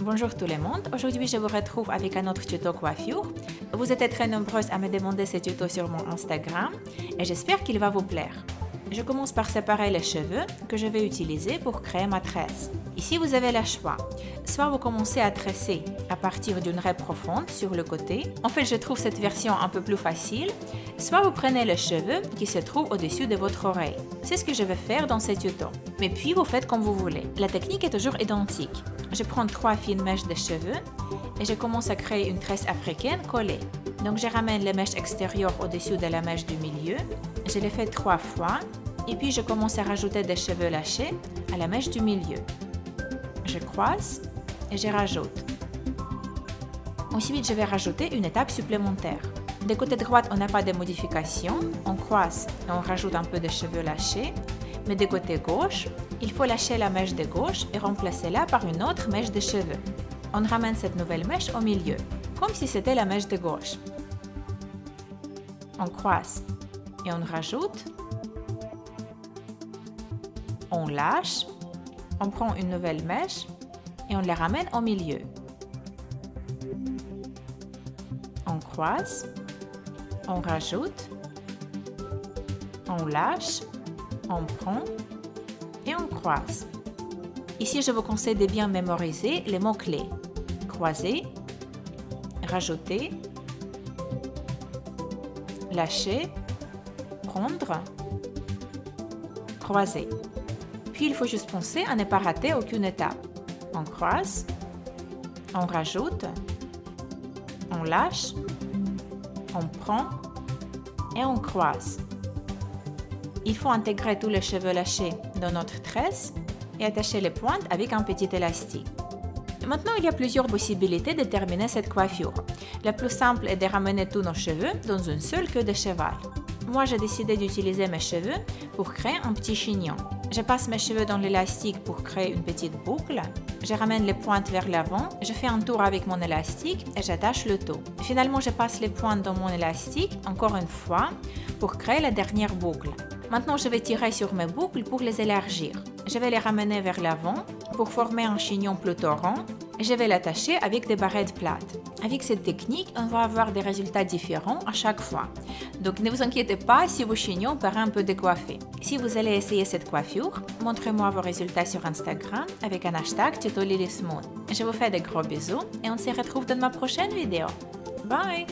Bonjour tout le monde, aujourd'hui je vous retrouve avec un autre tuto coiffure. Vous êtes très nombreuses à me demander ce tuto sur mon Instagram et j'espère qu'il va vous plaire. Je commence par séparer les cheveux que je vais utiliser pour créer ma tresse. Ici vous avez le choix, soit vous commencez à tresser à partir d'une raie profonde sur le côté, en fait je trouve cette version un peu plus facile, soit vous prenez les cheveux qui se trouvent au-dessus de votre oreille. C'est ce que je vais faire dans ce tuto. Mais puis vous faites comme vous voulez, la technique est toujours identique. Je prends 3 fines mèches de cheveux et je commence à créer une tresse africaine collée. Donc je ramène les mèches extérieures au-dessus de la mèche du milieu, je les fais 3 fois et puis je commence à rajouter des cheveux lâchés à la mèche du milieu. Je croise et je rajoute. Ensuite je vais rajouter une étape supplémentaire. De côté droit on n'a pas de modification, on croise et on rajoute un peu de cheveux lâchés. Mais de côté gauche, il faut lâcher la mèche de gauche et remplacer-la par une autre mèche de cheveux. On ramène cette nouvelle mèche au milieu, comme si c'était la mèche de gauche. On croise et on rajoute. On lâche, on prend une nouvelle mèche et on la ramène au milieu. On croise, on rajoute, on lâche. On prend et on croise. Ici, je vous conseille de bien mémoriser les mots-clés. Croiser, rajouter, lâcher, prendre, croiser. Puis, il faut juste penser à ne pas rater aucune étape. On croise, on rajoute, on lâche, on prend et on croise. Il faut intégrer tous les cheveux lâchés dans notre tresse et attacher les pointes avec un petit élastique. Maintenant, il y a plusieurs possibilités de terminer cette coiffure. La plus simple est de ramener tous nos cheveux dans une seule queue de cheval. Moi, j'ai décidé d'utiliser mes cheveux pour créer un petit chignon. Je passe mes cheveux dans l'élastique pour créer une petite boucle. Je ramène les pointes vers l'avant, je fais un tour avec mon élastique et j'attache le tout. Finalement, je passe les pointes dans mon élastique encore une fois pour créer la dernière boucle. Maintenant, je vais tirer sur mes boucles pour les élargir. Je vais les ramener vers l'avant pour former un chignon plutôt rond et je vais l'attacher avec des barrettes plates. Avec cette technique, on va avoir des résultats différents à chaque fois. Donc ne vous inquiétez pas si vos chignons paraissent un peu décoiffés. Si vous allez essayer cette coiffure, montrez-moi vos résultats sur Instagram avec un hashtag tuto Lily Smooth. Je vous fais de gros bisous et on se retrouve dans ma prochaine vidéo. Bye!